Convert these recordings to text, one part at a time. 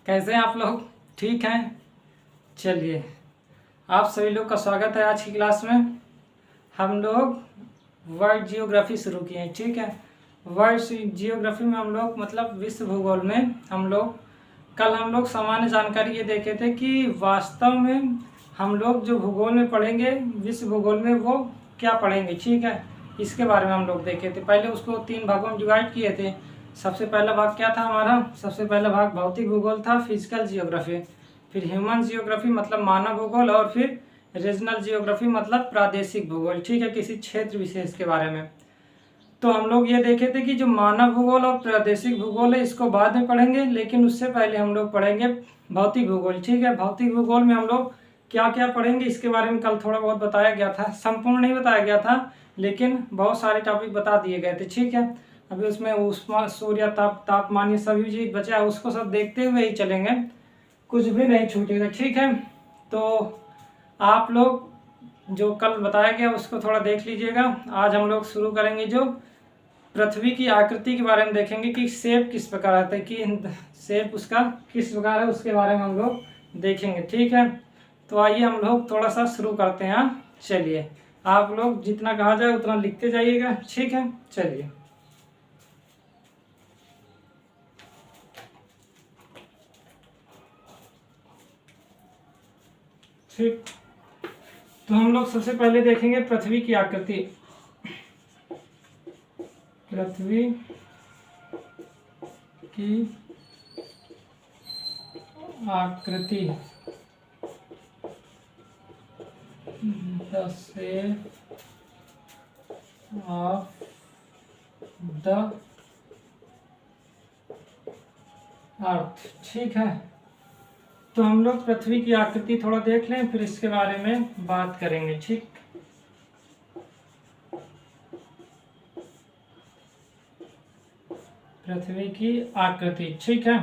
कैसे हैं आप लोग? ठीक हैं। चलिए, आप सभी लोग का स्वागत है आज की क्लास में। हम लोग वर्ल्ड जियोग्राफी शुरू किए हैं। ठीक है, वर्ल्ड जियोग्राफी में हम लोग मतलब विश्व भूगोल में कल हम लोग सामान्य जानकारी ये देखे थे कि वास्तव में हम लोग जो भूगोल में पढ़ेंगे, विश्व भूगोल में वो क्या पढ़ेंगे। ठीक है, इसके बारे में हम लोग देखे थे। पहले उसको 3 भागों में डिवाइड किए थे। सबसे पहला भाग क्या था हमारा? सबसे पहला भाग भौतिक भूगोल था, फिजिकल जियोग्राफी। फिर ह्यूमन जियोग्राफी मतलब मानव भूगोल, और फिर रीजनल जियोग्राफी मतलब प्रादेशिक भूगोल। ठीक है, किसी क्षेत्र विशेष के बारे में। तो हम लोग ये देखे थे कि जो मानव भूगोल और प्रादेशिक भूगोल है इसको बाद में पढ़ेंगे, लेकिन उससे पहले हम लोग पढ़ेंगे भौतिक भूगोल। ठीक है, भौतिक भूगोल में हम लोग क्या क्या पढ़ेंगे इसके बारे में कल थोड़ा बहुत बताया गया था। संपूर्ण नहीं बताया गया था, लेकिन बहुत सारे टॉपिक बता दिए गए थे। ठीक है, अभी उसमें ऊष्मा, सूर्य तापमान, ये सभी चीज बचा है, उसको सब देखते हुए ही चलेंगे, कुछ भी नहीं छूटेगा। ठीक है, तो आप लोग जो कल बताया गया उसको थोड़ा देख लीजिएगा। आज हम लोग शुरू करेंगे जो पृथ्वी की आकृति के बारे में देखेंगे कि शेप किस प्रकार आता है, कि शेप उसका किस प्रकार है, उसके बारे में हम लोग देखेंगे। ठीक है, तो आइए हम लोग थोड़ा सा शुरू करते हैं। चलिए, आप लोग जितना कहा जाए उतना लिखते जाइएगा। ठीक है, चलिए। ठीक, तो हम लोग सबसे पहले देखेंगे पृथ्वी की आकृति। पृथ्वी की आकृति, the shape of the earth. ठीक है, तो हम लोग पृथ्वी की आकृति थोड़ा देख लें, फिर इसके बारे में बात करेंगे। ठीक, पृथ्वी की आकृति। ठीक है,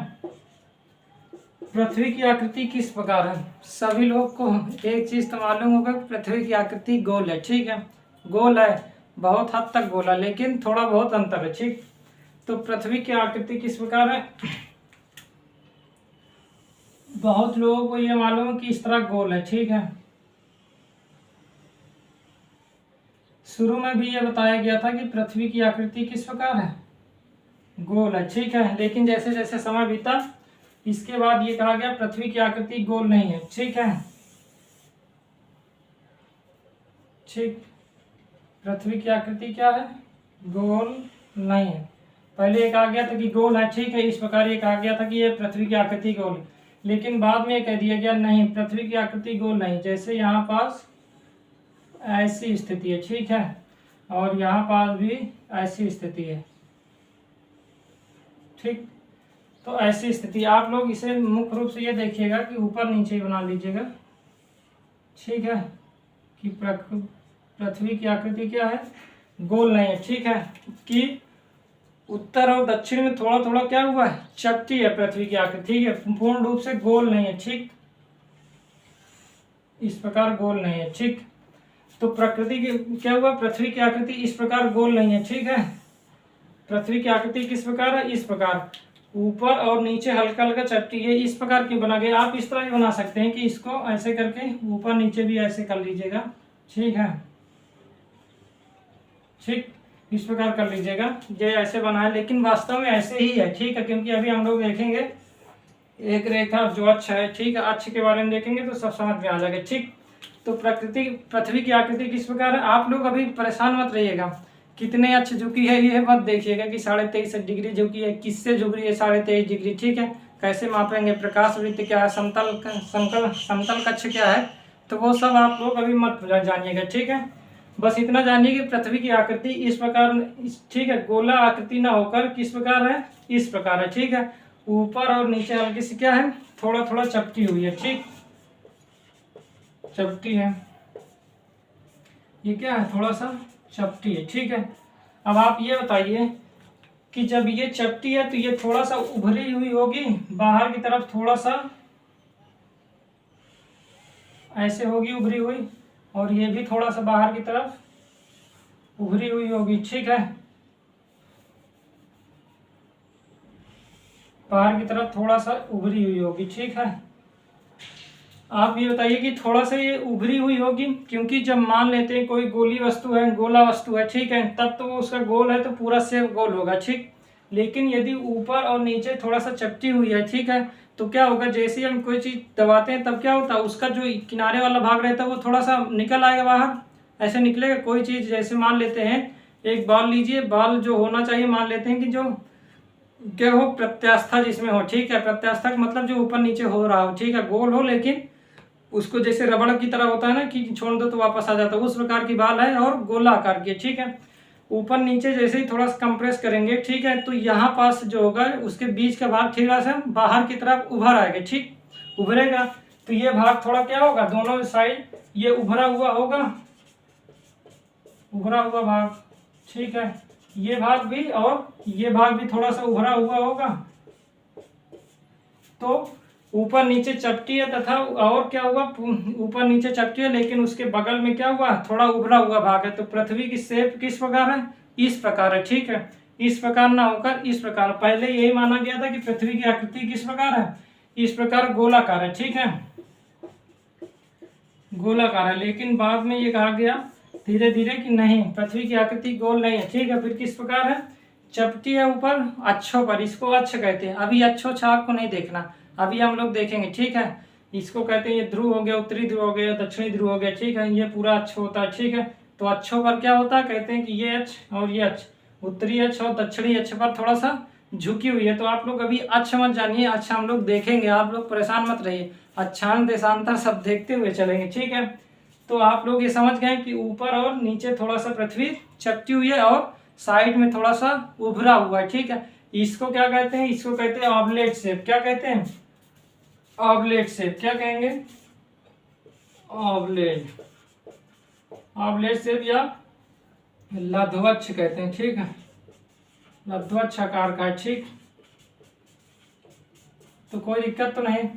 पृथ्वी की आकृति किस प्रकार है? सभी लोग को एक चीज तो मालूम होगा कि पृथ्वी की आकृति गोल है। ठीक है, गोल है, बहुत हद तक गोल है, लेकिन थोड़ा बहुत अंतर है। ठीक, तो पृथ्वी की आकृति किस प्रकार है? बहुत लोगों को ये मालूम है कि इस तरह गोल है। ठीक है, शुरू में भी ये बताया गया था कि पृथ्वी की आकृति किस प्रकार है? गोल है। ठीक है, लेकिन जैसे जैसे समय बीता इसके बाद ये कहा गया पृथ्वी की आकृति गोल नहीं है। ठीक है, ठीक, पृथ्वी की आकृति क्या है? गोल नहीं है। पहले ये कहा गया था कि गोल है। ठीक है, इस प्रकार ये कहा गया था कि ये पृथ्वी की आकृति गोल है, लेकिन बाद में ये कह दिया गया नहीं, पृथ्वी की आकृति गोल नहीं। जैसे यहाँ पास ऐसी स्थिति है। ठीक है, और यहाँ पास भी ऐसी स्थिति है। ठीक, तो ऐसी स्थिति आप लोग इसे मुख्य रूप से ये देखिएगा कि ऊपर नीचे बना लीजिएगा। ठीक है, कि पृथ्वी की आकृति क्या है? गोल नहीं है। ठीक है, कि उत्तर और दक्षिण में थोड़ा थोड़ा क्या हुआ है? चपटी है पृथ्वी की आकृति। ठीक है, पूर्ण रूप से गोल नहीं है। ठीक, इस प्रकार गोल नहीं है। ठीक, तो प्रकृति की क्या हुआ? पृथ्वी की आकृति इस प्रकार गोल नहीं है। ठीक है, पृथ्वी की आकृति किस प्रकार है? इस प्रकार, ऊपर और नीचे हल्का हल्का चपटी है। इस प्रकार क्यों बना गया? आप इस तरह भी बना सकते हैं कि इसको ऐसे करके ऊपर नीचे भी ऐसे कर लीजिएगा। ठीक है, ठीक, इस प्रकार कर लीजिएगा। ये ऐसे बना है, लेकिन वास्तव में ऐसे ही है। ठीक है, क्योंकि अभी हम लोग देखेंगे एक रेखा जो अक्ष है। ठीक है, अक्ष के बारे में देखेंगे तो सब समझ में आ जाएगा। ठीक, तो पृथ्वी की आकृति किस प्रकार है? आप लोग अभी परेशान मत रहिएगा कितने अक्ष झुकी है, ये मत देखिएगा कि 23.5 डिग्री झुकी है, किससे झुक रही है 23.5 डिग्री। ठीक है, कैसे मापेंगे, प्रकाश वृत्त क्या है, समतल कक्ष क्या है, तो वो सब आप लोग अभी मत जानिएगा। ठीक है, बस इतना जानिए कि पृथ्वी की आकृति इस प्रकार, ठीक है, गोला आकृति ना होकर किस प्रकार है? इस प्रकार है। ठीक है, ऊपर और नीचे हल्की सी क्या है? थोड़ा थोड़ा चपटी हुई है। ठीक, चपटी है, ये क्या है? थोड़ा सा चपटी है। ठीक है, अब आप ये बताइए कि जब ये चपटी है तो ये थोड़ा सा उभरी हुई होगी बाहर की तरफ, थोड़ा सा ऐसे होगी उभरी हुई, और ये भी थोड़ा सा बाहर की तरफ उभरी हुई होगी। ठीक है, बाहर की तरफ थोड़ा सा उभरी हुई होगी, ठीक है। आप ये बताइए कि थोड़ा सा ये उभरी हुई होगी, क्योंकि जब मान लेते हैं कोई गोली वस्तु है, गोला वस्तु है, ठीक है, तब तो उसका गोल है तो पूरा शेप गोल होगा, ठीक। लेकिन यदि ऊपर और नीचे थोड़ा सा चपटी हुई है, ठीक है, तो क्या होगा, जैसे ही हम कोई चीज दबाते हैं तब क्या होता है, उसका जो किनारे वाला भाग रहता है वो थोड़ा सा निकल आएगा बाहर, ऐसे निकलेगा। कोई चीज जैसे मान लेते हैं एक बॉल लीजिए, बॉल जो होना चाहिए मान लेते हैं कि जो क्या हो, प्रत्यास्था जिसमें हो, ठीक है। प्रत्यास्था का मतलब जो ऊपर नीचे हो रहा हो, ठीक है, गोल हो, लेकिन उसको जैसे रबड़ की तरह होता है ना कि छोड़ दो तो वापस आ जाता है, उस प्रकार की बाल है और गोला आकार की, ठीक है। ऊपर नीचे जैसे ही थोड़ा सा कंप्रेस करेंगे, ठीक है, तो यहाँ पास जो होगा उसके बीच का भाग थोड़ा सा बाहर की तरफ उभर आएगा, ठीक, उभरेगा। तो ये भाग थोड़ा क्या होगा, दोनों साइड ये उभरा हुआ होगा, उभरा हुआ भाग, ठीक है। ये भाग भी और ये भाग भी थोड़ा सा उभरा हुआ होगा। तो ऊपर नीचे चपटी है तथा और क्या हुआ, ऊपर नीचे चपटी है लेकिन उसके बगल में क्या हुआ, थोड़ा उभरा हुआ भाग है। तो पृथ्वी की शेप किस प्रकार है, इस प्रकार है, ठीक है। इस प्रकार ना होकर इस प्रकार, पहले यही माना गया था कि पृथ्वी की आकृति किस प्रकार है, इस प्रकार गोलाकार है, ठीक है, गोलाकार है। लेकिन बाद में ये कहा गया धीरे धीरे कि नहीं, पृथ्वी की आकृति गोल नहीं है, ठीक है। फिर किस प्रकार है, चपटी है ऊपर अच्छों पर, इसको अक्ष कहते हैं। अभी अच्छो छाप को नहीं देखना, अभी हम लोग देखेंगे, ठीक है। इसको कहते हैं, ये ध्रुव हो गया, उत्तरी ध्रुव हो गया, दक्षिणी ध्रुव हो गया, ठीक है, ये पूरा अक्ष होता है, ठीक है। तो अच्छों पर क्या होता है, कहते हैं कि ये अक्ष और ये अक्ष, उत्तरी अक्ष और दक्षिणी अक्ष पर थोड़ा सा झुकी हुई है। तो आप लोग अभी अक्ष मत जानिए, अक्ष हम लोग देखेंगे, आप लोग परेशान मत रहिए, अक्षांश देशांतर सब देखते हुए चलेंगे, ठीक है। तो आप लोग ये समझ गए कि ऊपर और नीचे थोड़ा सा पृथ्वी चपटी हुई है और साइड में थोड़ा सा उभरा हुआ है, ठीक है। इसको क्या कहते हैं, इसको कहते हैं ऑबलेट शेप। क्या कहते हैं, ऑबलेट शेप। क्या कहेंगे, ऑबलेट, ऑबलेट शेप या लघ्वक्ष कहते हैं, ठीक है, लघ्वक्ष आकार का, ठीक। तो कोई दिक्कत तो नहीं।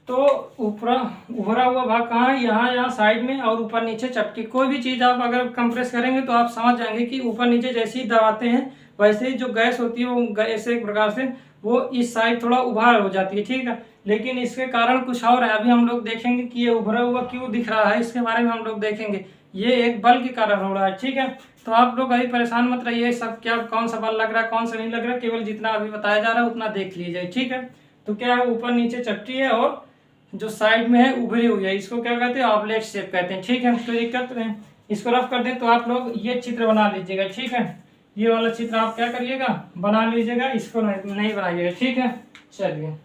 तो ऊपर उभरा हुआ भाग कहाँ है, यहाँ यहाँ साइड में, और ऊपर नीचे चपटी। कोई भी चीज़ आप अगर कंप्रेस करेंगे तो आप समझ जाएंगे कि ऊपर नीचे जैसे ही दबाते हैं वैसे ही जो गैस होती है वो गैस एक प्रकार से वो इस साइड थोड़ा उभार हो जाती है, ठीक है। लेकिन इसके कारण कुछ और है, अभी हम लोग देखेंगे कि ये उभरा हुआ क्यों दिख रहा है, इसके बारे में हम लोग देखेंगे। ये एक बल के कारण हो रहा है, ठीक है। तो आप लोग अभी परेशान मत रहिए, सब क्या कौन सा बल लग रहा है कौन सा नहीं लग रहा है, केवल जितना अभी बताया जा रहा है उतना देख लीजिए, ठीक है। तो क्या है, ऊपर नीचे चपटी है और जो साइड में है उभरी हुई है, इसको क्या कहते हैं, ऑबलेट शेप कहते हैं, ठीक है। कोई दिक्कत नहीं। इसको रफ कर दें तो आप लोग ये चित्र बना लीजिएगा, ठीक है। ये वाला चित्र आप क्या करिएगा, बना लीजिएगा, इसको नहीं बनाइएगा, ठीक है। चलिए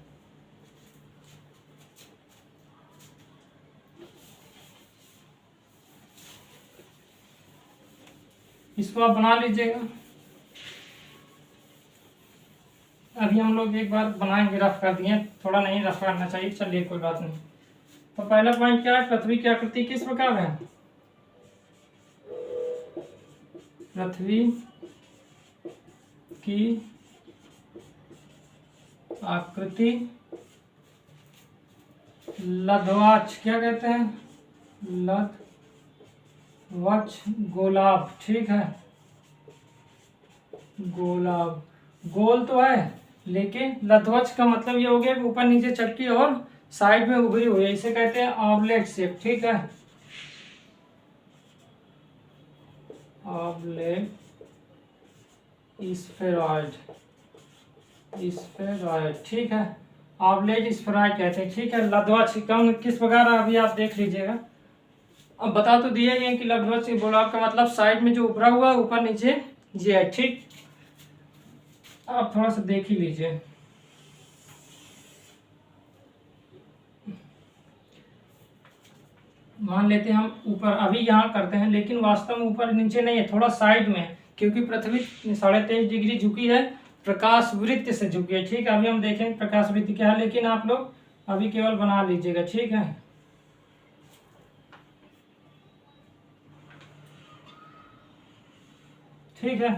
इसको आप बना लीजिएगा। अभी हम लोग एक बार बनाएंगे, रफ कर दिए, थोड़ा नहीं रफ करना चाहिए, चलिए कोई बात नहीं। तो पहला पॉइंट क्या है, पृथ्वी की आकृति किस प्रकार है, पृथ्वी की आकृति लघ्वाक्ष, क्या कहते हैं, लघ्वाक्ष गोलाभ, ठीक है, गोलाभ। गोल तो है लेकिन लघ्वाक्ष का मतलब ये हो गया कि ऊपर नीचे चपटी और साइड में उभरी हुई है, इसे कहते हैं ऑबलेट शेप, ठीक है, ऑबलेट स्फेरॉइड, स्फेरॉइड, ठीक है, ऑबलेट स्फेरॉइड कहते हैं, ठीक है। लघ्वाक्ष कौन किस प्रकार है अभी आप देख लीजिएगा। अब बता तो दिया गया कि लघ्वाक्ष गोलाभ का मतलब साइड में जो उभरा हुआ ऊपर नीचे ये है, ठीक। आप थोड़ा सा देख ही लीजिए। मान लेते हैं हम ऊपर, अभी यहाँ करते हैं, लेकिन वास्तव में ऊपर नीचे नहीं है, थोड़ा साइड में है, क्योंकि पृथ्वी 23.5 डिग्री झुकी है, प्रकाश वृत्त से झुकी है, ठीक है। अभी हम देखेंगे प्रकाश वृत्त क्या है, लेकिन आप लोग अभी केवल बना लीजिएगा, ठीक है। ठीक है,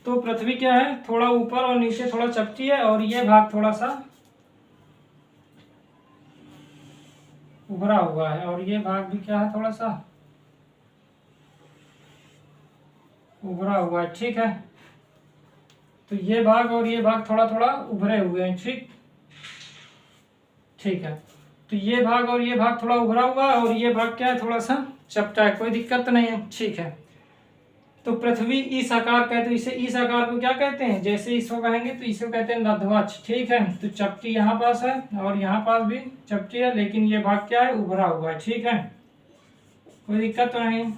तो पृथ्वी क्या है, थोड़ा ऊपर और नीचे थोड़ा चपटी है और ये भाग थोड़ा सा उभरा हुआ है और ये भाग भी क्या है, थोड़ा सा उभरा हुआ है, ठीक है। तो ये भाग और ये भाग थोड़ा थोड़ा उभरे हुए हैं। ठीक है। तो ये भाग और ये भाग थोड़ा उभरा हुआ है और ये भाग क्या है, थोड़ा सा चपटा है, कोई दिक्कत तो नहीं है। ठीक है। तो पृथ्वी इस आकार का है, तो इसे इस आकार को क्या कहते हैं, जैसे इसको कहेंगे तो इसको कहते हैं लध्वज। ठीक है। तो चपटी यहाँ पास है और यहाँ पास भी चपटी है, लेकिन ये भाग क्या है, उभरा हुआ है। ठीक है, कोई दिक्कत तो नहीं।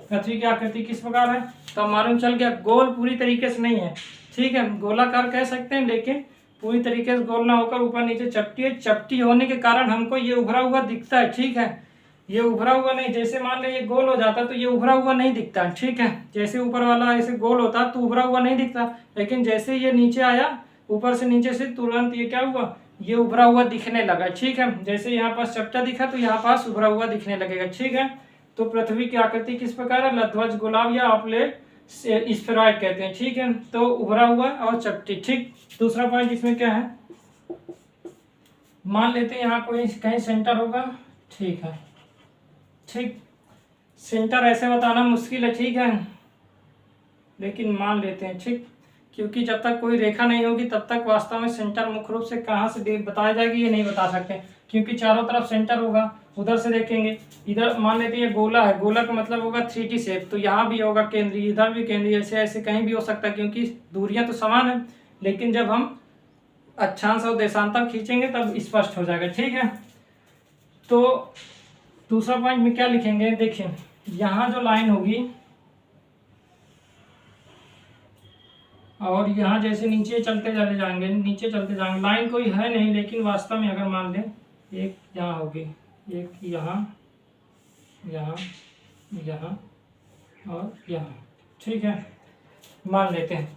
पृथ्वी की आकृति किस प्रकार है, तो मालूम चल गया। गोल पूरी तरीके से नहीं है। ठीक है, गोलाकार कह सकते हैं, लेकिन पूरी तरीके से गोल ना होकर ऊपर नीचे चपटी है। चपटी होने के कारण हमको ये उभरा हुआ दिखता है। ठीक है, ये उभरा हुआ नहीं, जैसे मान लो ये गोल हो जाता तो ये उभरा हुआ नहीं दिखता। ठीक है, जैसे ऊपर वाला ऐसे गोल होता तो उभरा हुआ नहीं दिखता, लेकिन जैसे ये नीचे आया ऊपर से नीचे से तुरंत ये क्या हुआ, ये उभरा हुआ दिखने लगा। ठीक है, जैसे यहाँ पास चपटा दिखा तो यहाँ पास उभरा हुआ दिखने लगेगा। ठीक है, तो पृथ्वी की आकृति किस प्रकार है, लध्वज, गोलाव या ऑप्लेट स्फेरॉइड कहते हैं। ठीक है, तो उभरा हुआ और चपटी। ठीक, दूसरा पॉइंट इसमें क्या है, मान लेते हैं यहाँ कोई कहीं सेंटर होगा। ठीक है, ठीक, सेंटर ऐसे बताना मुश्किल है। ठीक है, लेकिन मान लेते हैं। ठीक, क्योंकि जब तक कोई रेखा नहीं होगी तब तक वास्तव में सेंटर मुख्य रूप से कहाँ से बताया जाएगी ये नहीं बता सकते, क्योंकि चारों तरफ सेंटर होगा। उधर से देखेंगे, इधर मान लेते हैं ये गोला है, गोला का मतलब होगा 3D शेप, तो यहाँ भी होगा केंद्रीय, इधर भी केंद्रीय, ऐसे ऐसे कहीं भी हो सकता है, क्योंकि दूरियां तो समान है। लेकिन जब हम अक्षांश और देशांतर खींचेंगे तब स्पष्ट हो जाएगा। ठीक है, तो दूसरा पॉइंट में क्या लिखेंगे, देखिए यहाँ जो लाइन होगी और यहाँ जैसे नीचे चलते चले जाएंगे, नीचे चलते जाएंगे, लाइन कोई है नहीं, लेकिन वास्तव में अगर मान लें एक यहाँ होगी, एक यहाँ, यहाँ, यहाँ और यहाँ। ठीक है, मान लेते हैं।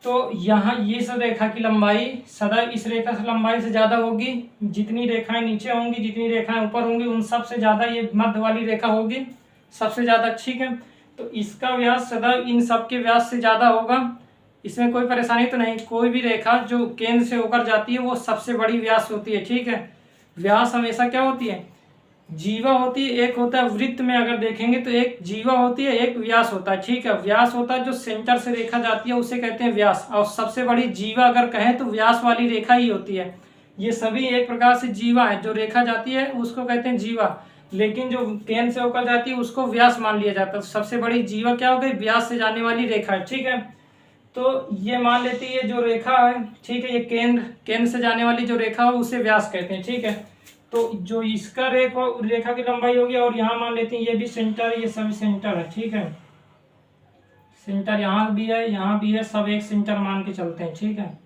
तो यहाँ ये सब रेखा की लंबाई सदैव इस रेखा से लंबाई से ज़्यादा होगी। जितनी रेखाएं नीचे होंगी, जितनी रेखाएं ऊपर होंगी, उन सब से ज़्यादा ये मध्य वाली रेखा होगी सबसे ज़्यादा। ठीक है, तो इसका व्यास सदैव इन सब के व्यास से ज़्यादा होगा। इसमें कोई परेशानी तो नहीं। कोई भी रेखा जो केंद्र से होकर जाती है वो सबसे बड़ी व्यास होती है। ठीक है, व्यास हमेशा क्या होती है, जीवा होती है। एक होता है वृत्त में अगर देखेंगे तो एक जीवा होती है, एक व्यास होता है। ठीक है, व्यास होता है जो सेंटर से रेखा जाती है उसे कहते हैं व्यास, और सबसे बड़ी जीवा अगर कहें तो व्यास वाली रेखा ही होती है। ये सभी एक प्रकार से जीवा है, जो रेखा जाती है उसको कहते हैं जीवा, लेकिन जो केंद्र से होकर जाती है उसको व्यास मान लिया जाता है। सबसे बड़ी जीवा क्या हो गई, व्यास से जाने वाली रेखा है। ठीक है, तो ये मान लेती है जो रेखा है। ठीक है, ये केंद्र से जाने वाली जो रेखा है उसे व्यास कहते हैं। ठीक है, तो जो इसका रेखा की लंबाई होगी, और यहाँ मान लेते हैं ये भी सेंटर, ये सभी सेंटर है। ठीक है, सेंटर यहाँ भी है, यहाँ भी है, सब एक सेंटर मान के चलते हैं। ठीक है,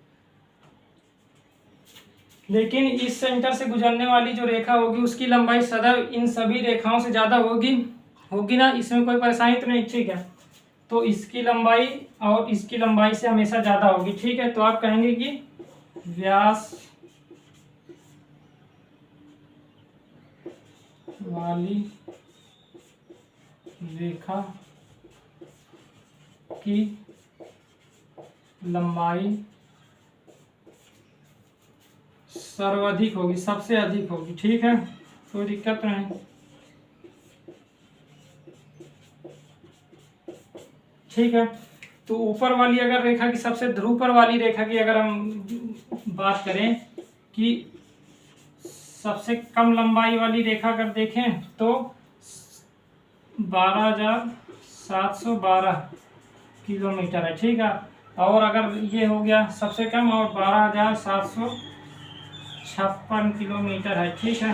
लेकिन इस सेंटर से गुजरने वाली जो रेखा होगी उसकी लंबाई सदैव इन सभी रेखाओं से ज्यादा होगी ना, इसमें कोई परेशानी तो नहीं। ठीक है, तो इसकी लंबाई और इसकी लंबाई से हमेशा ज्यादा होगी। ठीक है, तो आप कहेंगे कि व्यास वाली रेखा की लंबाई सर्वाधिक होगी, सबसे अधिक होगी। ठीक है, कोई दिक्कत नहीं। ठीक है, तो ऊपर वाली अगर रेखा की सबसे ध्रुव पर वाली रेखा की अगर हम बात करें कि सबसे कम लंबाई वाली रेखा अगर देखें तो 12,712 किलोमीटर है। ठीक है, और अगर ये हो गया सबसे कम, और 12,756 किलोमीटर है। ठीक है,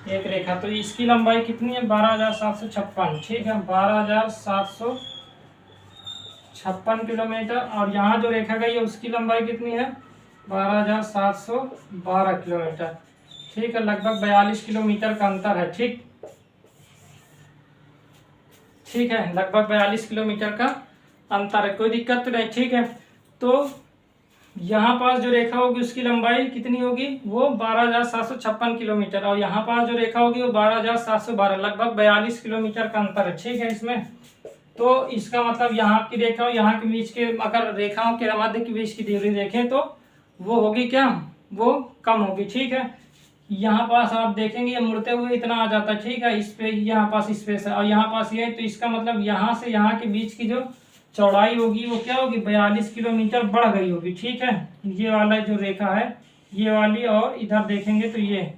एक रेखा, तो इसकी लंबाई कितनी है, 12,756। ठीक है, 12,756 किलोमीटर, और यहाँ जो रेखा गई है उसकी लंबाई कितनी है, 12,712 किलोमीटर। ठीक है, लगभग 42 किलोमीटर का अंतर है। ठीक है, लगभग 42 किलोमीटर का अंतर है, कोई दिक्कत तो नहीं। ठीक है, तो यहाँ पास जो रेखा होगी उसकी लंबाई कितनी होगी, वो 12,756 किलोमीटर, और यहाँ पास जो रेखा होगी वो 12,712, लगभग 42 किलोमीटर का अंतर है। ठीक है, इसमें तो इसका मतलब यहाँ की रेखा और यहाँ के बीच के अगर रेखाओं के मध्य के बीच की दूरी देखें तो वो होगी क्या, वो कम होगी। ठीक है, यहाँ पास आप देखेंगे ये मुड़ते हुए इतना आ जाता है। ठीक है, इस पे यहाँ पास स्पेस है और यहाँ पास ये है, तो इसका मतलब यहाँ से यहाँ के बीच की जो चौड़ाई होगी वो क्या होगी, 42 किलोमीटर बढ़ गई होगी। ठीक है, ये वाला जो रेखा है ये वाली, और इधर देखेंगे तो ये,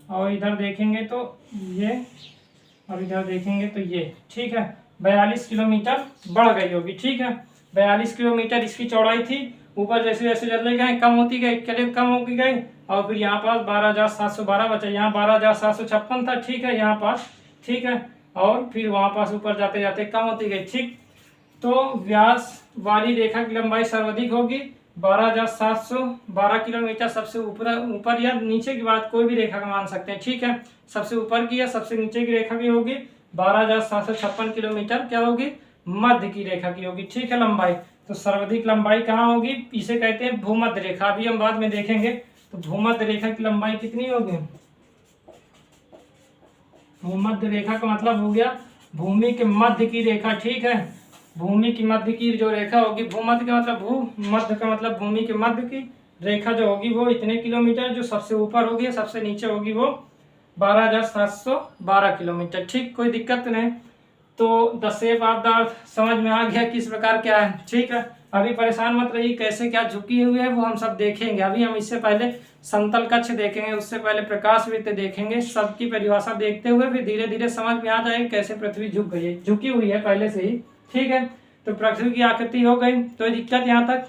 और इधर देखेंगे तो ये, और इधर देखेंगे तो ये। ठीक है, 42 किलोमीटर बढ़ गई होगी। ठीक है, 42 किलोमीटर इसकी चौड़ाई थी। ऊपर जैसे जैसे चले गए कम होती गई, करीब कम होती गई, और फिर यहाँ पास 12,712 बचा, यहाँ 12,756 था। ठीक है, यहाँ पास। ठीक है, और फिर वहाँ पास ऊपर जाते जाते कम होती गई। ठीक, तो व्यास वाली रेखा की लंबाई सर्वाधिक होगी 12,712 किलोमीटर। सबसे ऊपर ऊपर या नीचे की बात कोई भी रेखा का मान सकते हैं। ठीक है, सबसे ऊपर की या सबसे नीचे की रेखा की होगी 12,756 किलोमीटर क्या होगी, मध्य की रेखा की होगी। ठीक है, लंबाई तो सर्वाधिक लंबाई कहाँ होगी, इसे कहते हैं भूमध्य रेखा। अभी हम बाद में देखेंगे। तो भूमध्य रेखा की लंबाई कितनी होगी, भूमध्य रेखा का मतलब हो गया भूमि के मध्य की रेखा। ठीक है, भूमि की मध्य की जो रेखा होगी, भूमध्य का मतलब भू, मध्य का मतलब भूमि के मध्य की रेखा जो होगी वो इतने किलोमीटर, जो सबसे ऊपर होगी सबसे नीचे होगी वो 12,712 किलोमीटर। ठीक, कोई दिक्कत नहीं। तो the shape of the earth समझ में आ गया किस प्रकार क्या है। ठीक है, अभी परेशान मत रहिए, कैसे क्या झुकी हुई है वो हम सब देखेंगे। अभी हम इससे पहले समतल कक्ष देखेंगे, उससे पहले प्रकाश वृत्त देखेंगे। सबकी परिभाषा देखते हुए फिर धीरे धीरे समझ में आ जाएगी कैसे पृथ्वी झुक गई है, झुकी हुई है पहले से ही। ठीक है, तो पृथ्वी की आकृति हो गई, तो दिक्कत यहाँ तक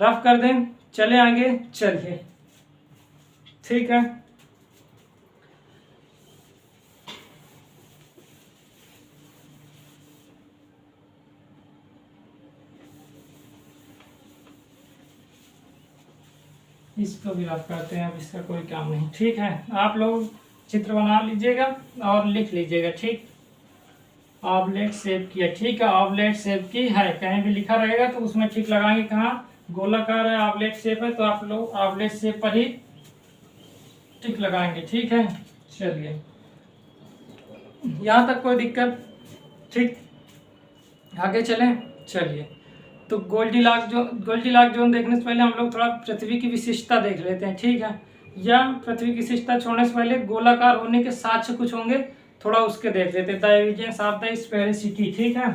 रफ कर दें, चले आगे चलिए। ठीक है, इसको भी रफ करते हैं, अब इसका कोई काम नहीं। ठीक है, आप लोग चित्र बना लीजिएगा और लिख लीजिएगा। ठीक, ऑबलेट शेप की है। ठीक है, ऑबलेट शेप की है, कहीं भी लिखा रहेगा तो उसमें ठीक लगाएंगे। कहाँ गोलाकार है, ऑबलेट शेप है, तो आप लोग ऑबलेट शेप पर ही टिक लगाएंगे। ठीक है, चलिए यहाँ तक कोई दिक्कत। ठीक, आगे चलें, चलिए। तो गोल्डीलॉक जोन देखने से पहले हम लोग थोड़ा पृथ्वी की विशिष्टता देख लेते हैं। ठीक है, या पृथ्वी की विशिष्टता छोड़ने से पहले गोलाकार होने के साक्ष्य कुछ होंगे, थोड़ा उसके देख लेते हैं। The evidence of the sphericity. ठीक है,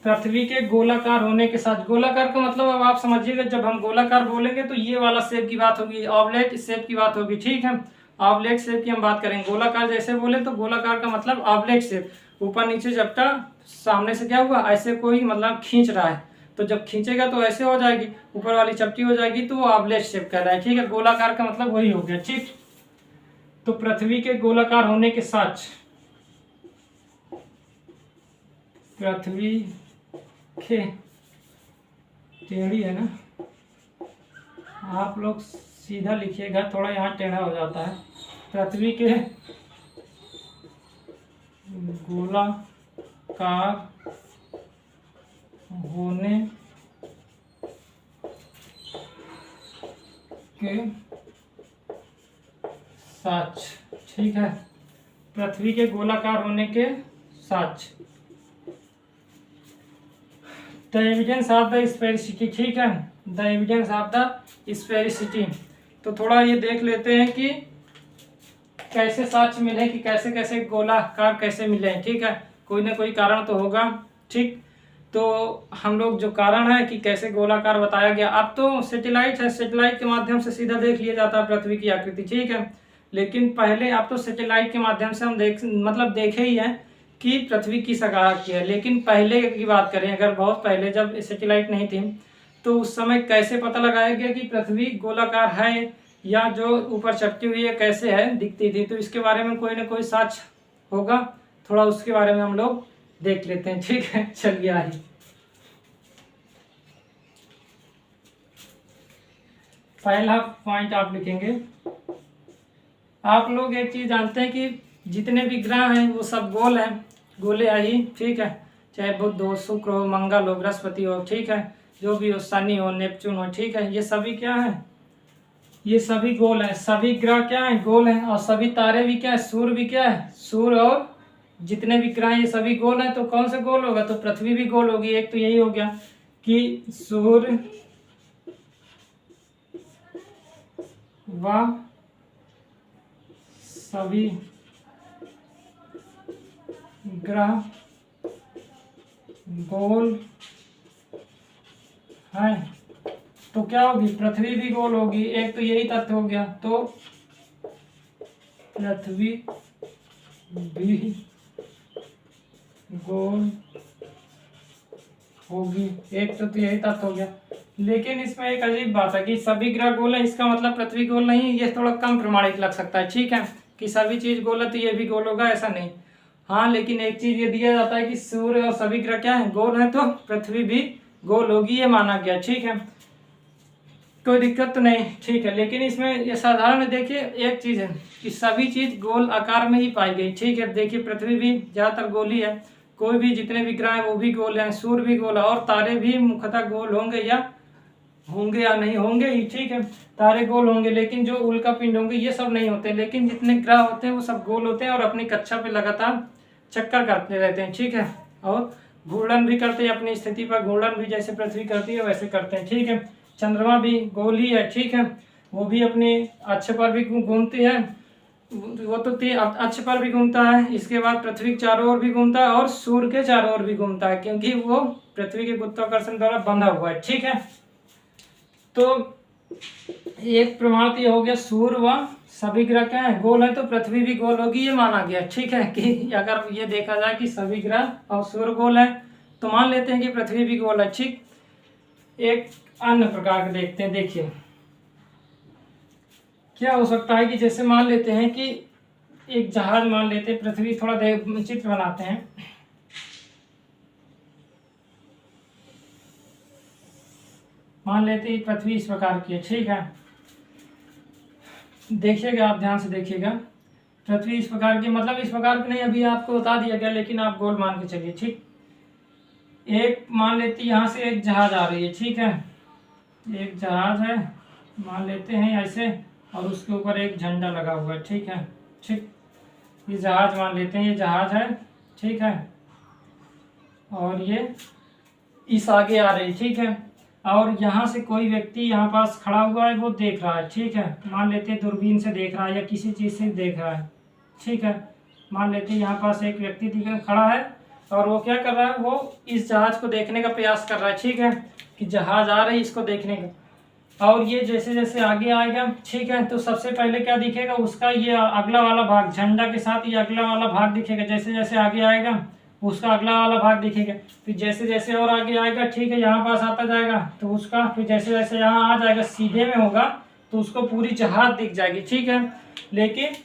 पृथ्वी के गोलाकार होने के साथ, गोलाकार का मतलब अब आप समझिएगा, जब हम गोलाकार बोलेंगे तो ये वाला शेप की बात होगी, ऑबलेट शेप की बात होगी। ठीक है, ऑबलेट शेप की हम बात करेंगे। गोलाकार जैसे बोले तो गोलाकार का मतलब ऑबलेट शेप, ऊपर नीचे झपटा, सामने से क्या हुआ, ऐसे कोई मतलब खींच रहा है, तो जब खींचेगा तो ऐसे हो जाएगी, ऊपर वाली चपटी हो जाएगी, तो वो ऑबलेट शेप कह रहा है। ठीक है, गोलाकार का मतलब वही हो गया। ठीक, तो पृथ्वी के गोलाकार होने के साथ, पृथ्वी के टेढ़ी है ना, आप लोग सीधा लिखिएगा, थोड़ा यहाँ टेढ़ा हो जाता है। पृथ्वी के गोलाकार होने के साक्ष्य। ठीक है, पृथ्वी के गोलाकार होने के साक्ष्य, the evidence of the sphericity. ठीक है, the evidence of the sphericity. तो थोड़ा ये देख लेते हैं कि कैसे साक्ष्य मिले, कि कैसे कैसे गोलाकार कैसे मिले। ठीक है, कोई ना कोई कारण तो होगा। ठीक, तो हम लोग जो कारण है कि कैसे गोलाकार बताया गया, अब तो सैटेलाइट है, सैटेलाइट के माध्यम से सीधा देख लिया जाता है पृथ्वी की आकृति। ठीक है, लेकिन पहले अब तो सैटेलाइट के माध्यम से हम देखे ही हैं कि पृथ्वी किस आकार की है। लेकिन पहले की बात करें, अगर बहुत पहले जब सैटेलाइट नहीं थी, तो उस समय कैसे पता लगाया गया कि पृथ्वी गोलाकार है या जो ऊपर चपटी हुई है कैसे है दिखती थी। तो इसके बारे में कोई ना कोई साक्ष्य होगा, थोड़ा उसके बारे में हम लोग देख लेते हैं। ठीक है, चलिए आइए। पहला पॉइंट आप लिखेंगे, आप लोग एक चीज जानते हैं कि जितने भी ग्रह हैं वो सब गोल हैं, गोले आई। ठीक है, चाहे बुध हो, शुक्र हो, मंगल हो, बृहस्पति हो, ठीक है, जो भी हो, शनि हो, नेपच्यून हो, ठीक है, ये सभी क्या है, ये सभी गोल है। सभी ग्रह क्या है, गोल हैं। और सभी तारे भी क्या है, सूर्य भी क्या है, सूर्य और जितने भी ग्रह ये सभी गोल हैं। तो कौन सा गोल होगा, तो पृथ्वी भी गोल होगी। एक तो यही हो गया कि सूर्य व सभी ग्रह गोल है तो क्या होगी, पृथ्वी भी गोल होगी। एक तो यही तथ्य हो गया, तो पृथ्वी भी गोल होगी, एक तो यही तथ्य हो गया। लेकिन इसमें एक अजीब बात है कि सभी ग्रह गोल है, इसका मतलब पृथ्वी गोल नहीं, ये थोड़ा कम प्रमाणिक लग सकता है। ठीक है, कि सभी चीज गोल है तो ये भी गोल होगा, ऐसा नहीं। हाँ, लेकिन एक चीज ये दिया जाता है कि सूर्य और सभी ग्रह क्या है, गोल है, तो पृथ्वी भी गोल होगी, ये माना गया। ठीक है, कोई दिक्कत तो नहीं। ठीक है, लेकिन इसमें ये साधारण देखिए एक चीज है कि सभी चीज गोल आकार में ही पाई गई। ठीक है, देखिए पृथ्वी भी ज्यादातर गोल ही है, कोई भी जितने भी ग्रह हैं वो भी गोल हैं, सूर्य भी गोल है, और तारे भी मुख्यतः गोल होंगे या नहीं होंगे ही। ठीक है, तारे गोल होंगे, लेकिन जो उल्का पिंड होंगे ये सब नहीं होते, लेकिन जितने ग्रह होते हैं वो सब गोल होते हैं और अपनी कक्षा पे लगातार चक्कर काटते रहते हैं। ठीक है, और घूर्णन भी करते हैं, अपनी स्थिति पर घूर्णन भी जैसे पृथ्वी करती है वैसे करते हैं। ठीक है, चंद्रमा भी गोल ही है। ठीक है, वो भी अपने अक्ष पर भी घूमते हैं, वो तो अक्ष पर भी घूमता है, इसके बाद पृथ्वी के चारों ओर भी घूमता है और सूर्य के चारों ओर भी घूमता है, क्योंकि वो पृथ्वी के गुरुत्वाकर्षण द्वारा बंधा हुआ है। ठीक है, तो एक प्रमाण तो ये हो गया, सूर्य व सभी ग्रह क्या है, गोल है, तो पृथ्वी भी गोल होगी, ये माना गया। ठीक है, कि अगर ये देखा जाए कि सभी ग्रह और सूर्य गोल है तो मान लेते हैं कि पृथ्वी भी गोल है। ठीक, एक अन्य प्रकार के देखते हैं। देखिए क्या हो सकता है कि जैसे मान लेते हैं कि एक जहाज मान लेते हैं, पृथ्वी थोड़ा चित्र बनाते हैं। मान लेते हैं पृथ्वी इस प्रकार की है। ठीक है, देखिएगा आप ध्यान से देखिएगा, पृथ्वी इस प्रकार की, मतलब इस प्रकार की नहीं, अभी आपको बता दिया गया, लेकिन आप गोल मान के चलिए। ठीक, एक मान लेते यहाँ से एक जहाज आ रही है। ठीक है, एक जहाज है, मान लेते हैं ऐसे, और उसके ऊपर एक झंडा लगा हुआ है। ठीक है, ठीक, ये जहाज मान लेते हैं, ये जहाज है। ठीक है, और ये इस आगे आ रही। ठीक है, और यहाँ से कोई व्यक्ति यहाँ पास खड़ा हुआ है, वो देख रहा है। ठीक है, मान लेते हैं दूरबीन से देख रहा है या किसी चीज़ से देख रहा है। ठीक है, मान लेते हैं यहाँ पास एक व्यक्ति खड़ा है और वो क्या कर रहा है, वो इस जहाज को देखने का प्रयास कर रहा है। ठीक है, कि जहाज आ रही है इसको देखने का, और ये जैसे जैसे आगे आएगा। ठीक है, तो सबसे पहले क्या दिखेगा, उसका ये अगला वाला भाग, झंडा के साथ ये अगला वाला भाग दिखेगा। जैसे जैसे आगे आएगा उसका अगला वाला भाग दिखेगा, फिर जैसे जैसे और आगे आएगा, ठीक है, यहाँ पास आता जाएगा तो उसका, फिर जैसे जैसे यहाँ आ जाएगा सीधे में होगा तो उसको पूरी जहाज दिख जाएगी। ठीक है, लेकिन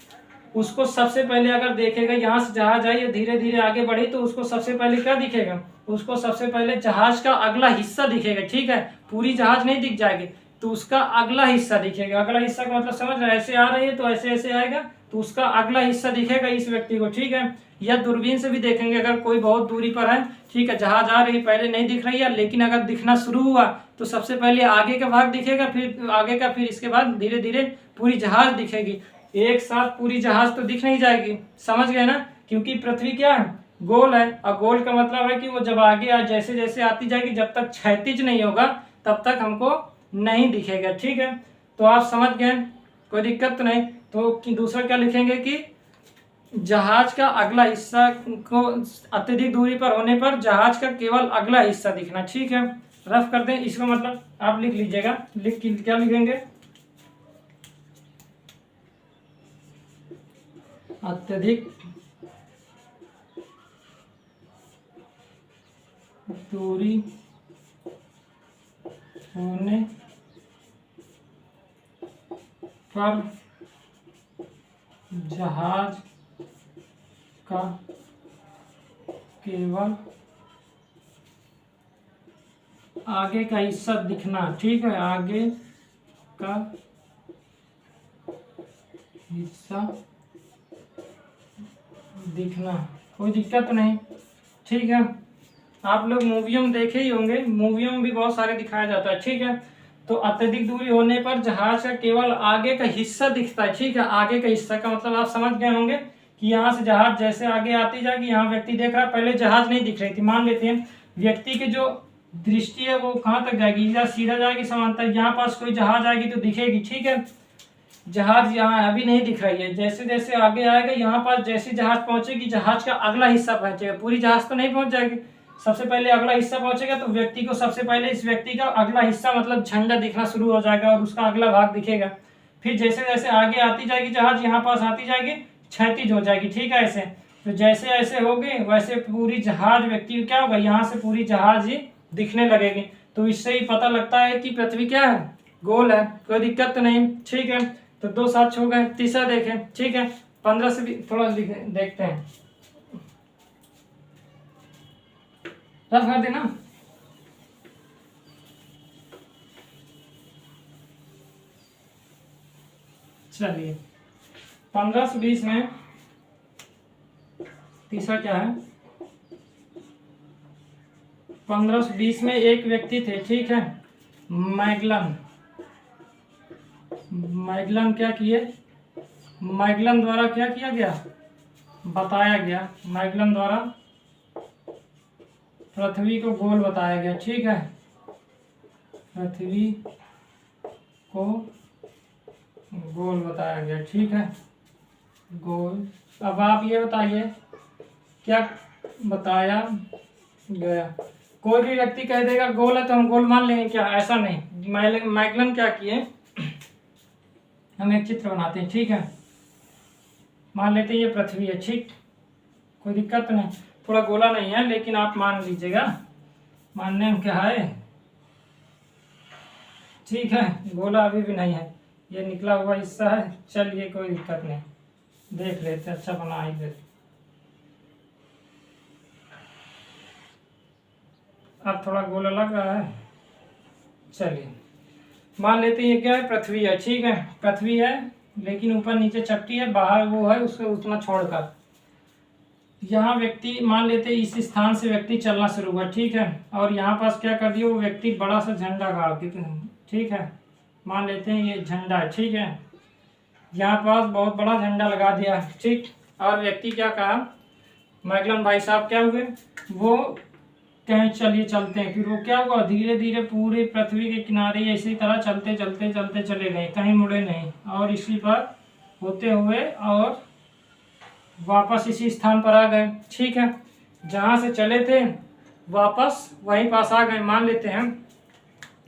उसको सबसे पहले अगर देखेगा, यहाँ से जहाज आई धीरे धीरे आगे बढ़ी, तो उसको सबसे पहले क्या दिखेगा, उसको सबसे पहले जहाज का अगला हिस्सा दिखेगा। ठीक है, पूरी जहाज नहीं दिख जाएगी, तो उसका अगला हिस्सा दिखेगा। अगला हिस्सा का मतलब समझ रहे हैं, ऐसे आ रही है तो ऐसे ऐसे आएगा, तो उसका अगला हिस्सा दिखेगा इस व्यक्ति को। ठीक है, या दूरबीन से भी देखेंगे, अगर कोई बहुत दूरी पर है, ठीक है, जहाज आ रही, पहले नहीं दिख रही है, लेकिन अगर दिखना शुरू हुआ तो सबसे पहले आगे का भाग दिखेगा, फिर आगे का, फिर इसके बाद धीरे धीरे पूरी जहाज दिखेगी। एक साथ पूरी जहाज तो दिख नहीं जाएगी, समझ गए ना, क्योंकि पृथ्वी क्या है, गोल है, और गोल का मतलब है कि वो जब आगे जैसे जैसे आती जाएगी, जब तक क्षैतिज नहीं होगा तब तक हमको नहीं दिखेगा। ठीक है, तो आप समझ गए, कोई दिक्कत तो नहीं। तो दूसरा क्या लिखेंगे कि जहाज का अगला हिस्सा को अत्यधिक दूरी पर होने पर जहाज का केवल अगला हिस्सा दिखना। ठीक है, रफ कर दें इसका मतलब, आप लिख लीजिएगा, क्या लिखेंगे, अत्यधिक दूरी होने पर जहाज का केवल आगे का हिस्सा दिखना। ठीक है, आगे का हिस्सा दिखना, कोई दिक्कत नहीं। ठीक है, आप लोग मूवियों में देखे ही होंगे, मूवियों में भी बहुत सारे दिखाया जाता है। ठीक है, तो अत्यधिक दूरी होने पर जहाज का केवल आगे का हिस्सा दिखता है। ठीक है, आगे का हिस्सा का मतलब आप समझ गए होंगे कि यहाँ से जहाज जैसे आगे आती जाएगी, यहाँ व्यक्ति देख रहा है, पहले जहाज नहीं दिख रही थी, मान लेते हैं व्यक्ति की जो दृष्टि है वो कहाँ तक जाएगी, या सीधा जाएगी समांतर, यहाँ पास कोई जहाज आएगी तो दिखेगी। ठीक है, जहाज यहाँ अभी नहीं दिख रही है, जैसे जैसे आगे आएगा यहाँ पास, जैसे जहाज पहुंचेगी जहाज का अगला हिस्सा पहुंचेगा, पूरी जहाज तो नहीं पहुंच जाएगी, सबसे पहले अगला हिस्सा पहुंचेगा तो व्यक्ति को सबसे पहले इस व्यक्ति का अगला हिस्सा मतलब झंडा दिखना शुरू हो जाएगा और उसका अगला भाग दिखेगा। फिर जैसे जैसे आगे आती जाएगी जहाज, यहाँ पास आती जाएगी, क्षैतिज हो जाएगी, ठीक है। ऐसे तो जैसे ऐसे होगी वैसे पूरी जहाज व्यक्ति क्या होगा, यहाँ से पूरी जहाज ही दिखने लगेगी। तो इससे ही पता लगता है कि पृथ्वी क्या है, गोल है, कोई दिक्कत तो नहीं, ठीक है। तो 2 साथ हो गए। तीसरा देखें, ठीक है, 15 से भी थोड़ा देखते हैं, रफ कर देना। चलिए 15 से 20 में तीसरा क्या है, 15 से 20 में एक व्यक्ति थे, ठीक है, मैगलन। मैगलन क्या किए, मैगलन द्वारा क्या किया गया, बताया गया, मैगलन द्वारा पृथ्वी को गोल बताया गया, ठीक है, पृथ्वी को गोल बताया गया, ठीक है, गोल। अब आप ये बताइए क्या बताया गया। कोई भी व्यक्ति कह देगा गोल है तो हम गोल मान लेंगे क्या, ऐसा नहीं। मैगलन क्या किए, हम एक चित्र बनाते हैं, ठीक है, मान लेते हैं ये पृथ्वी है, ठीक, कोई दिक्कत नहीं, थोड़ा गोला नहीं है लेकिन आप मान लीजिएगा, मानने में क्या है, ठीक है, गोला अभी भी नहीं है, ये निकला हुआ हिस्सा है। चलिए कोई दिक्कत नहीं, देख लेते, अच्छा बना ही देते। अब थोड़ा गोला लग रहा है, चलिए मान लेते हैं ये क्या है, पृथ्वी है, ठीक है, पृथ्वी है लेकिन ऊपर नीचे चट्टी है, बाहर वो है, उसको उतना छोड़कर यहाँ व्यक्ति मान लेते इस स्थान से व्यक्ति चलना शुरू हुआ, ठीक है, और यहाँ पास क्या कर दिया, वो व्यक्ति बड़ा सा झंडा गाड़ दिया, ठीक है, मान लेते हैं ये झंडा है, ठीक है, यहाँ पास बहुत बड़ा झंडा लगा दिया, ठीक। और व्यक्ति क्या कहा, मैगलन भाई साहब क्या हुए, वो कहें चलिए चलते हैं, फिर वो क्या हुआ, धीरे धीरे पूरे पृथ्वी के किनारे इसी तरह चलते चलते चलते चले गए, कहीं मुड़े नहीं, और इसी पर होते हुए और वापस इसी स्थान पर आ गए, ठीक है, जहाँ से चले थे वापस वहीं पास आ गए। मान लेते हैं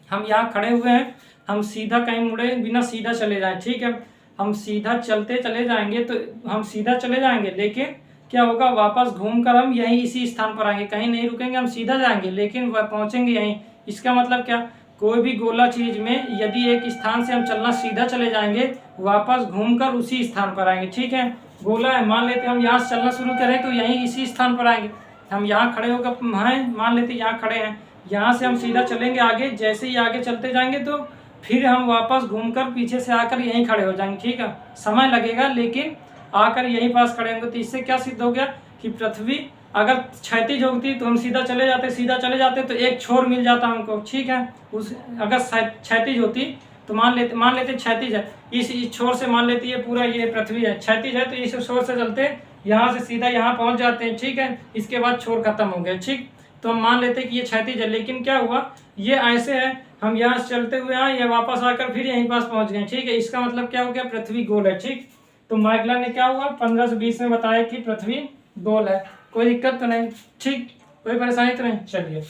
हम यहाँ खड़े हुए हैं, हम सीधा कहीं मुड़े बिना सीधा चले जाएं, ठीक है, हम सीधा चलते चले जाएंगे तो हम सीधा चले जाएंगे, लेकिन क्या होगा, वापस घूमकर हम यहीं इसी स्थान पर आएंगे, कहीं नहीं रुकेंगे, हम सीधा जाएंगे लेकिन वह पहुंचेंगे यहीं। इसका मतलब क्या, कोई भी गोला चीज में यदि एक स्थान से हम चलना सीधा चले जाएंगे, वापस घूमकर उसी स्थान पर आएंगे, ठीक है, गोला है, मान लेते हम यहाँ से चलना शुरू करें तो यहीं इसी स्थान पर आएंगे। हम यहाँ खड़े होकर हैं, मान लेते यहाँ खड़े हैं, यहाँ से हम सीधा चलेंगे आगे, जैसे ही आगे चलते जाएंगे तो फिर हम वापस घूमकर पीछे से आकर यहीं खड़े हो जाएंगे, ठीक है, समय लगेगा लेकिन आकर यहीं पास खड़े होंगे। तो इससे क्या सिद्ध हो गया कि पृथ्वी अगर क्षैतिज होती तो हम सीधा चले जाते तो एक छोर मिल जाता हमको, ठीक है, उस अगर क्षैतिज होती तो मान लेते क्षैतिज है, इस छोर से मान लेते ये पूरा ये पृथ्वी है, क्षैतिज है तो इस छोर से चलते यहाँ से सीधा यहाँ पहुँच जाते हैं, ठीक है, इसके बाद छोर खत्म हो गया, ठीक। तो हम मान लेते कि ये क्षैतिज है, लेकिन क्या हुआ, ये ऐसे है, हम यहाँ से चलते हुए आए, ये वापस आकर फिर यहीं पास पहुँच गए, ठीक है, इसका मतलब क्या हो गया, पृथ्वी गोल है, ठीक। तो मैगलन ने क्या हुआ 15 से 20 में बताया कि पृथ्वी गोल है, कोई दिक्कत तो नहीं, ठीक, कोई परेशानी तो नहीं। चलिए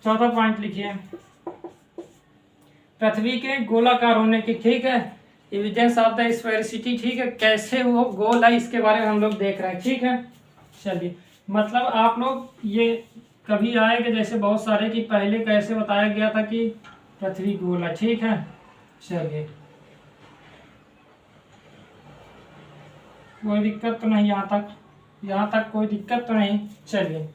चौथा पॉइंट लिखिए, पृथ्वी के गोलाकार होने की, ठीक है, एविडेंस ऑफ द स्फेरिसिटी, ठीक है, कैसे वो गोल है इसके बारे में हम लोग देख रहे हैं, ठीक है। चलिए मतलब आप लोग ये कभी आएगा जैसे बहुत सारे कि पहले कैसे बताया गया था कि पृथ्वी गोल है, ठीक है। चलिए कोई दिक्कत तो नहीं, यहाँ तक कोई दिक्कत तो नहीं। चलिए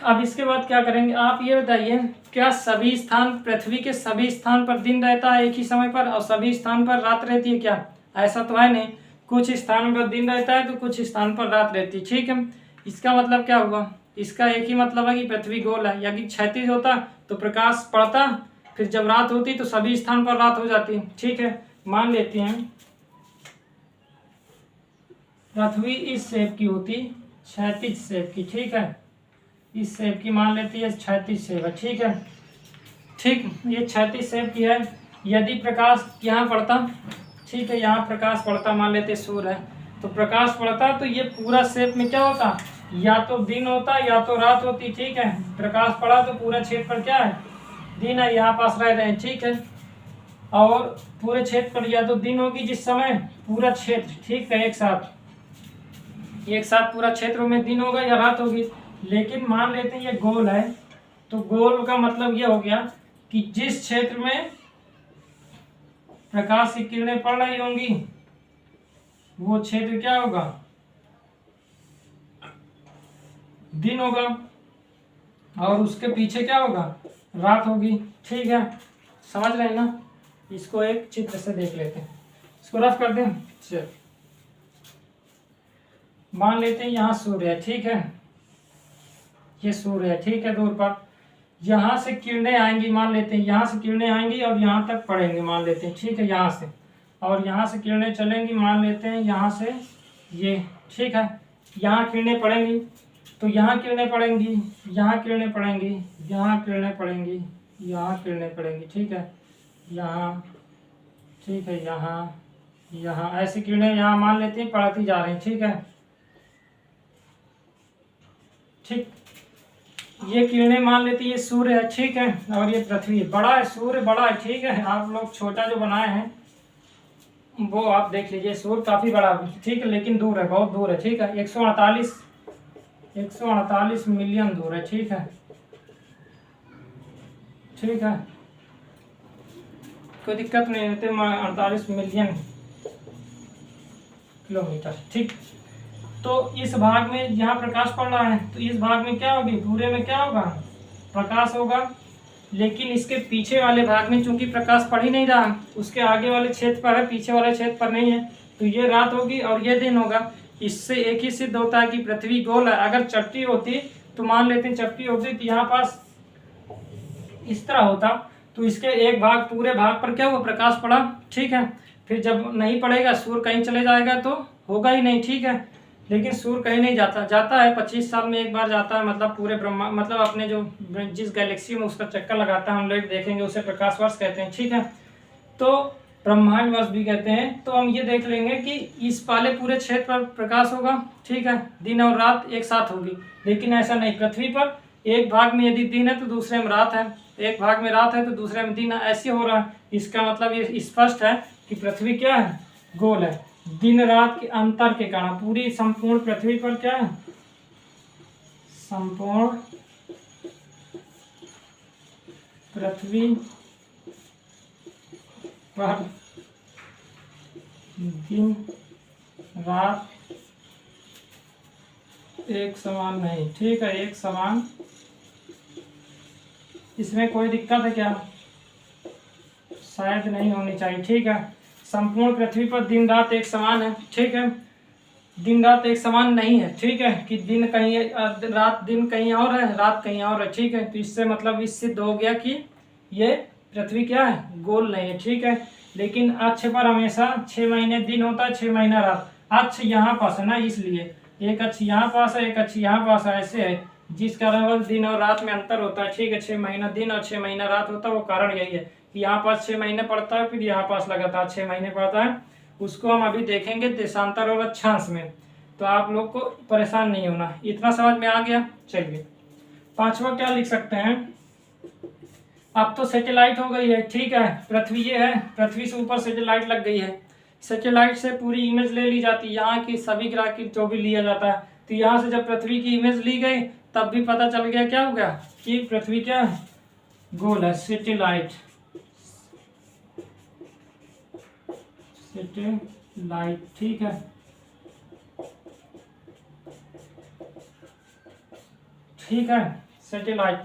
अब इसके बाद क्या करेंगे, आप ये बताइए, क्या सभी स्थान पृथ्वी के सभी स्थान पर दिन रहता है एक ही समय पर और सभी स्थान पर रात रहती है क्या, ऐसा तो है नहीं, कुछ स्थान पर दिन रहता है तो कुछ स्थान पर रात रहती है, ठीक है। इसका मतलब क्या हुआ, इसका एक ही मतलब है कि पृथ्वी गोल है, यदि क्षैतिज होता तो प्रकाश पड़ता, फिर जब रात होती तो सभी स्थान पर रात हो जाती, ठीक है। मान लेते हैं पृथ्वी इस शेप की होती, क्षैतिज शेप की, ठीक है, इस शेप की मान लेती है, क्षैतिज शेप है, ठीक है, ठीक, ये क्षैतिज शेप की है। यदि प्रकाश यहाँ पड़ता, ठीक है, यहाँ प्रकाश पड़ता, मान लेते सूर्य है तो प्रकाश पड़ता तो ये पूरा शेप में क्या होता, या तो दिन होता या तो रात होती, ठीक है। प्रकाश पड़ा तो पूरा क्षेत्र पर क्या है, दिन है, यहाँ पास रह रहे हैं, ठीक है। और पूरे क्षेत्र पर या तो दिन होगी जिस समय पूरा क्षेत्र, ठीक है, एक साथ पूरा क्षेत्र में दिन होगा या रात होगी। लेकिन मान लेते हैं ये गोल है, तो गोल का मतलब ये हो गया कि जिस क्षेत्र में प्रकाश की किरणें पड़ रही होंगी वो क्षेत्र क्या होगा, दिन होगा, और उसके पीछे क्या होगा, रात होगी, ठीक है। समझ रहे हैं ना। इसको एक चित्र से देख लेते हैं, इसको रफ कर दें। चल, मान लेते हैं यहाँ सूर्य है, ठीक है, ये सूर्य है, ठीक है, दूर पर। यहाँ से किरणें आएंगी, मान लेते हैं यहाँ से किरणें आएंगी और यहाँ तक पड़ेंगी, मान लेते हैं, ठीक है, यहाँ से। और यहाँ से किरणें चलेंगी, मान लेते हैं यहाँ से ये, ठीक है। यहाँ किरणें पड़ेंगी तो यहाँ किरणें पड़ेंगी, यहाँ किरणें पड़ेंगी, यहाँ किरणें पड़ेंगी, यहाँ किरणें पड़ेंगी, ठीक है, यहाँ, ठीक है, यहाँ, यहाँ, ऐसी किरणें यहाँ मान लेते हैं पड़ती जा रही हैं, ठीक है। ठीक, ये किरणें मान लेते हैं ये सूर्य है, ठीक है, और ये पृथ्वी है। बड़ा है सूर्य, बड़ा है, ठीक है। आप लोग छोटा जो बनाए हैं वो आप देख लीजिए, सूर्य काफी बड़ा है, ठीक है, लेकिन दूर है, बहुत दूर है, ठीक है। 148 मिलियन दूर है, ठीक है, ठीक है, कोई दिक्कत नहीं होती। 48 मिलियन किलोमीटर, ठीक। तो इस भाग में यहाँ प्रकाश पड़ रहा है तो इस भाग में क्या होगी, पूरे में क्या होगा, प्रकाश होगा। लेकिन इसके पीछे वाले भाग में चूंकि प्रकाश पड़ ही नहीं रहा, उसके आगे वाले क्षेत्र पर है, पीछे वाले क्षेत्र पर नहीं है, तो ये रात होगी और ये दिन होगा। इससे एक ही सिद्ध होता है कि पृथ्वी गोल है। अगर चपटी होती तो मान लेते हैं चपटी होती तो यहाँ पास इस तरह होता, तो इसके एक भाग, पूरे भाग पर क्या हुआ, प्रकाश पड़ा, ठीक है। फिर जब नहीं पड़ेगा, सूर्य कहीं चले जाएगा तो होगा ही नहीं, ठीक है। लेकिन सूर्य कहीं नहीं जाता है, 25 साल में एक बार जाता है, मतलब पूरे ब्रह्मांड, मतलब अपने जो जिस गैलेक्सी में उसका चक्कर लगाता है, हम लोग देखेंगे, उसे प्रकाश वर्ष कहते हैं, ठीक है। तो ब्रह्मांड वर्ष भी कहते हैं। तो हम ये देख लेंगे कि इस वाले पूरे क्षेत्र पर प्रकाश होगा, ठीक है, दिन और रात एक साथ होगी। लेकिन ऐसा नहीं, पृथ्वी पर एक भाग में यदि दिन है तो दूसरे में रात है, एक भाग में रात है तो दूसरे में दिन है, ऐसे हो रहा है। इसका मतलब ये स्पष्ट है कि पृथ्वी क्या है, गोल है। दिन रात के अंतर के कारण पूरी संपूर्ण पृथ्वी पर क्या है, संपूर्ण पृथ्वी पर दिन रात एक समान नहीं, ठीक है, एक समान। इसमें कोई दिक्कत है क्या, शायद नहीं होनी चाहिए, ठीक है। संपूर्ण पृथ्वी पर दिन रात एक समान है, ठीक है। दिन रात एक समान नहीं है, ठीक है, कि दिन कहीं रात, दिन कहीं और है, रात कहीं और है, ठीक है। तो इससे मतलब इस सिद्ध हो गया कि ये पृथ्वी क्या है, गोल नहीं है, ठीक है। लेकिन अक्ष पर हमेशा 6 महीने दिन होता है, 6 महीना रात। अक्ष यहाँ पास है ना, इसलिए एक अक्ष यहाँ पास है, एक अक्ष यहाँ पास है, ऐसे है, जिस कारण दिन और रात में अंतर होता है, ठीक है। 6 महीना दिन और 6 महीना रात होता है, वो कारण यही है कि यहाँ पास 6 महीने पड़ता है, फिर यहाँ पास लगातार 6 महीने पड़ता है। उसको हम अभी देखेंगे देशांतर और अक्षांश में, तो आप लोग को परेशान नहीं होना। इतना समझ में आ गया। चलिए, पांचवा क्या लिख सकते हैं, अब तो सैटेलाइट हो गई है, ठीक है। पृथ्वी ये है, पृथ्वी से ऊपर सैटेलाइट लग गई है। सैटेलाइट से पूरी इमेज ले ली जाती है, यहाँ की सभी ग्रह की जो भी लिया जाता है। तो यहाँ से जब पृथ्वी की इमेज ली गई तब भी पता चल गया, क्या हो गया, कि पृथ्वी क्या है, गोल है। सैटेलाइट, सैटेलाइट, ठीक है, ठीक है, सैटेलाइट।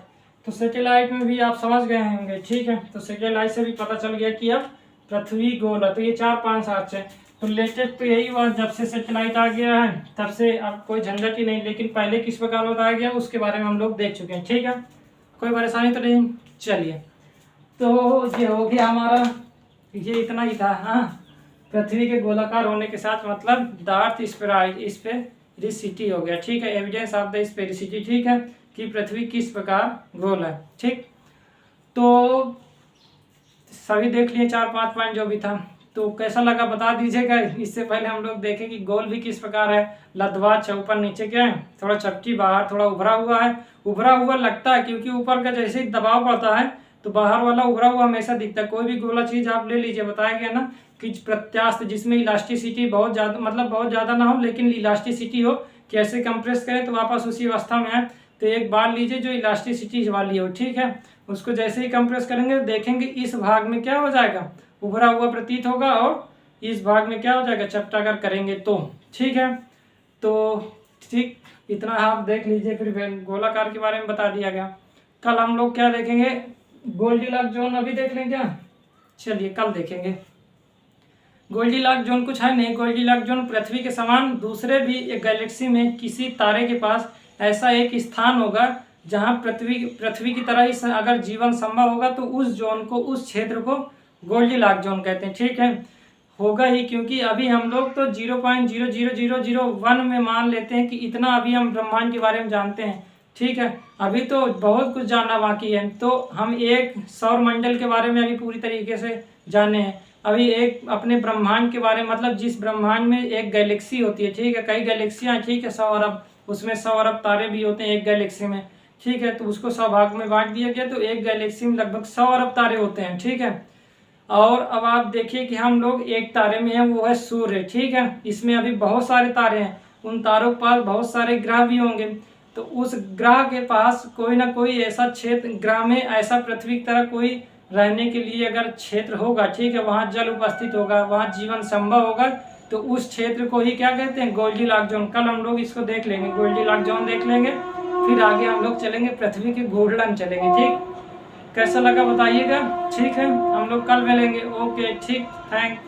तो सैटेलाइट में भी आप समझ गए होंगे, ठीक है। तो सैटेलाइट से भी पता चल गया कि अब पृथ्वी गोल है। तो ये 4-5 साल से, तो लेटेस्ट तो यही हुआ, जब से सैटेलाइट आ गया है तब से अब कोई झंझट ही नहीं। लेकिन पहले किस प्रकार बताया गया उसके बारे में हम लोग देख चुके हैं, ठीक है, कोई परेशानी तो नहीं। चलिए, तो ये हो गया हमारा, ये इतना ही था। हाँ, पृथ्वी के गोलाकार होने के साथ मतलब द अर्थ स्फेरिसिटी हो गया, ठीक है, एविडेंस ऑफ द स्फेरिसिटी, ठीक है, कि पृथ्वी किस प्रकार गोल है, ठीक। तो सभी देख लिए 4-5 पॉइंट जो भी था। तो कैसा लगा बता दीजिएगा। इससे पहले हम लोग देखें कि गोल भी किस प्रकार है, लद्वाच है, ऊपर नीचे क्या है, थोड़ा चपटी, बाहर थोड़ा उभरा हुआ है। उभरा हुआ लगता है क्योंकि ऊपर का जैसे ही दबाव पड़ता है तो बाहर वाला उभरा हुआ हमेशा दिखता है। कोई भी गोला चीज आप ले लीजिए, बताया गया ना कि प्रत्यास्थ, जिसमें इलास्टिसिटी बहुत ज़्यादा, मतलब बहुत ज़्यादा ना हो लेकिन इलास्टिसिटी हो, कैसे कंप्रेस करें तो वापस उसी अवस्था में है। तो एक बार लीजिए जो इलास्टिसिटी वाली हो, ठीक है, उसको जैसे ही कंप्रेस करेंगे देखेंगे इस भाग में क्या हो जाएगा, उभरा हुआ प्रतीत होगा, और इस भाग में क्या हो जाएगा, चपटा अगर करेंगे तो, ठीक है। तो ठीक इतना आप देख लीजिए। फिर गोलाकार के बारे में बता दिया गया। कल हम लोग क्या देखेंगे, गोल्डीलॉक्स जोन अभी देख लें क्या, चलिए कल देखेंगे। गोल्डीलॉक्स जोन कुछ है नहीं, गोल्डीलॉक्स जोन पृथ्वी के समान दूसरे भी एक गैलेक्सी में किसी तारे के पास ऐसा एक स्थान होगा जहां पृथ्वी की तरह ही अगर जीवन संभव होगा, तो उस जोन को, उस क्षेत्र को गोल्डीलॉक्स जोन कहते हैं, ठीक है। होगा ही क्योंकि अभी हम लोग तो 0.00001 में मान लेते हैं कि इतना अभी हम ब्रह्मांड के बारे में जानते हैं, ठीक है। अभी तो बहुत कुछ जानना बाकी है। तो हम एक सौर मंडल के बारे में अभी पूरी तरीके से जाने हैं, अभी एक अपने ब्रह्मांड के बारे में, मतलब जिस ब्रह्मांड में एक गैलेक्सी होती है, ठीक है, कई गैलेक्सियाँ, ठीक है, 100 अरब, उसमें 100 अरब तारे भी होते हैं एक गैलेक्सी में, ठीक है। तो उसको 100 भाग में बांट दिया गया, तो एक गैलेक्सी में लगभग 100 अरब तारे होते हैं, ठीक है। और अब आप देखिए कि हम लोग एक तारे में हैं, वो है सूर्य, ठीक है। इसमें अभी बहुत सारे तारे हैं, उन तारों के पास बहुत सारे ग्रह भी होंगे। तो उस ग्रह के पास कोई ना कोई ऐसा क्षेत्र, ग्रह में ऐसा पृथ्वी की तरह कोई रहने के लिए अगर क्षेत्र होगा, ठीक है, वहाँ जल उपस्थित होगा, वहाँ जीवन संभव होगा, तो उस क्षेत्र को ही क्या कहते हैं, गोल्डीलॉक्स जोन। कल हम लोग इसको देख लेंगे, गोल्डीलॉक्स जोन देख लेंगे, फिर आगे हम लोग चलेंगे पृथ्वी के घूर्णन चलेंगे, ठीक। कैसा लगा बताइएगा, ठीक है। हम लोग कल मिलेंगे, ओके, ठीक, थैंक,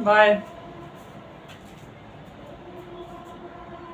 बाय।